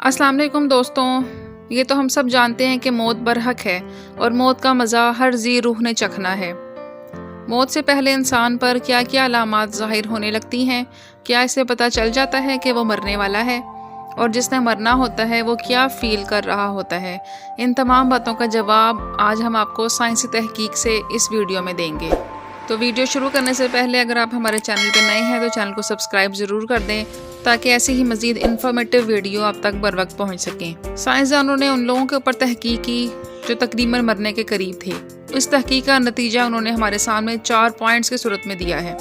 अस्सलाम वालेकुम दोस्तों, ये तो हम सब जानते हैं कि मौत बरहक है और मौत का मज़ा हर जी रूह ने चखना है। मौत से पहले इंसान पर क्या क्या अलामात ज़ाहिर होने लगती हैं, क्या इसे पता चल जाता है कि वो मरने वाला है, और जिसने मरना होता है वो क्या फ़ील कर रहा होता है। इन तमाम बातों का जवाब आज हम आपको साइंसी तहकीक से इस वीडियो में देंगे। तो वीडियो शुरू करने से पहले अगर आप हमारे चैनल पर नए हैं तो चैनल को सब्सक्राइब ज़रूर कर दें ताकि ऐसी ही मज़ीद इन्फॉर्मेटिव वीडियो आप तक बर वक्त पहुँच सकें। साइंसदानों ने उन लोगों के ऊपर तहकीक की जो तकरीबन मरने के करीब थे। इस तहकीक का नतीजा उन्होंने हमारे सामने 4 पॉइंट्स की सूरत में दिया है।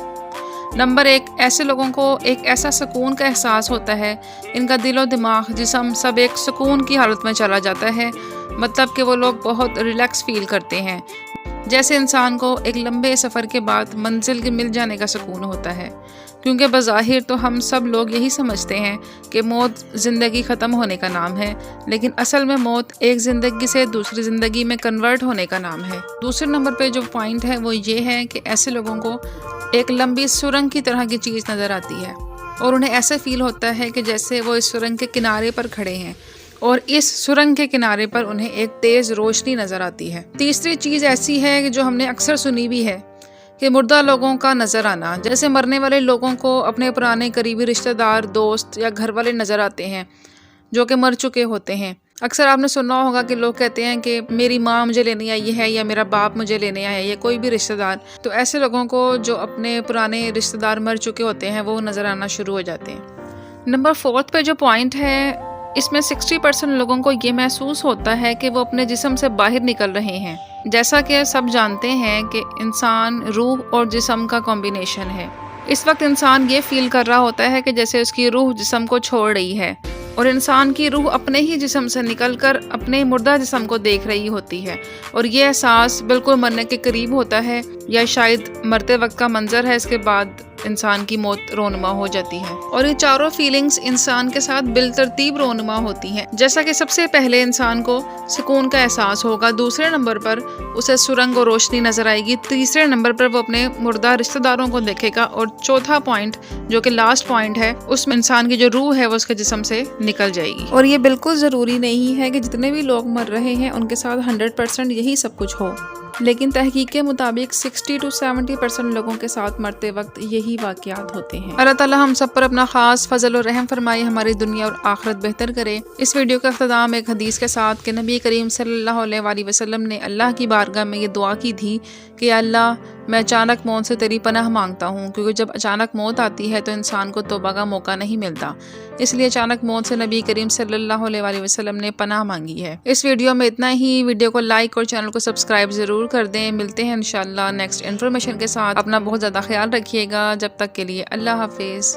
नंबर 1, ऐसे लोगों को एक ऐसा सुकून का एहसास होता है, इनका दिलो दिमाग जिस्म सब एक सुकून की हालत में चला जाता है। मतलब कि वो लोग बहुत रिलैक्स फील करते हैं, जैसे इंसान को एक लंबे सफ़र के बाद मंजिल के मिल जाने का सुकून होता है। क्योंकि बज़ाहिर तो हम सब लोग यही समझते हैं कि मौत ज़िंदगी ख़त्म होने का नाम है, लेकिन असल में मौत एक ज़िंदगी से दूसरी ज़िंदगी में कन्वर्ट होने का नाम है। दूसरे नंबर पे जो पॉइंट है वो ये है कि ऐसे लोगों को एक लंबी सुरंग की तरह की चीज़ नज़र आती है और उन्हें ऐसे फील होता है कि जैसे वो इस सुरंग के किनारे पर खड़े हैं और इस सुरंग के किनारे पर उन्हें एक तेज़ रोशनी नज़र आती है। तीसरी चीज़ ऐसी है कि जो हमने अक्सर सुनी भी है कि मुर्दा लोगों का नज़र आना, जैसे मरने वाले लोगों को अपने पुराने करीबी रिश्तेदार, दोस्त या घर वाले नज़र आते हैं जो कि मर चुके होते हैं। अक्सर आपने सुना होगा कि लोग कहते हैं कि मेरी माँ मुझे लेने आई है या मेरा बाप मुझे लेने आया है या कोई भी रिश्तेदार। तो ऐसे लोगों को जो अपने पुराने रिश्तेदार मर चुके होते हैं वो नज़र आना शुरू हो जाते हैं। नंबर 4 पे जो पॉइंट है, इसमें 60% लोगों को ये महसूस होता है कि वो अपने जिस्म से बाहर निकल रहे हैं। जैसा कि सब जानते हैं कि इंसान रूह और जिस्म का कॉम्बिनेशन है। इस वक्त इंसान ये फील कर रहा होता है कि जैसे उसकी रूह जिस्म को छोड़ रही है और इंसान की रूह अपने ही जिस्म से निकलकर अपने मुर्दा जिस्म को देख रही होती है, और ये एहसास बिल्कुल मरने के करीब होता है या शायद मरते वक्त का मंजर है। इसके बाद इंसान की मौत रोनुमा हो जाती है और ये चारों फीलिंग्स इंसान के साथ बिलतरतीब रोनुमा होती हैं। जैसा कि सबसे पहले इंसान को सुकून का एहसास होगा, दूसरे नंबर पर उसे सुरंग और रोशनी नजर आएगी, तीसरे नंबर पर वो अपने मुर्दा रिश्तेदारों को देखेगा, और चौथा पॉइंट जो कि लास्ट पॉइंट है, उसमें इंसान की जो रूह है वो उसके जिस्म से निकल जाएगी। और ये बिल्कुल ज़रूरी नहीं है कि जितने भी लोग मर रहे हैं उनके साथ 100% यही सब कुछ हो, लेकिन तहकीक के मुताबिक 60 to 70% लोगों के साथ मरते वक्त यही वाक़यात होते हैं। अल्लाह ताला हम सब पर अपना खास फजल और रहम फरमाए, हमारी दुनिया और आखिरत बेहतर करे। इस वीडियो का अख्ताम एक हदीस के साथ कि नबी करीम सल्लल्लाहु अलैहि वसल्लम ने अल्लाह की बारगाह में ये दुआ की थी कि अल्लाह, मैं अचानक मौत से तेरी पनाह मांगता हूँ, क्योंकि जब अचानक मौत आती है तो इंसान को तौबा का मौका नहीं मिलता। इसलिए अचानक मौत से नबी करीम सल्लल्लाहु अलैहि वसल्लम ने पनाह मांगी है। इस वीडियो में इतना ही। वीडियो को लाइक और चैनल को सब्सक्राइब ज़रूर कर दें। मिलते हैं इंशाल्लाह नेक्स्ट इन्फॉर्मेशन के साथ। अपना बहुत ज़्यादा ख्याल रखिएगा। जब तक के लिए अल्लाह हाफिज़।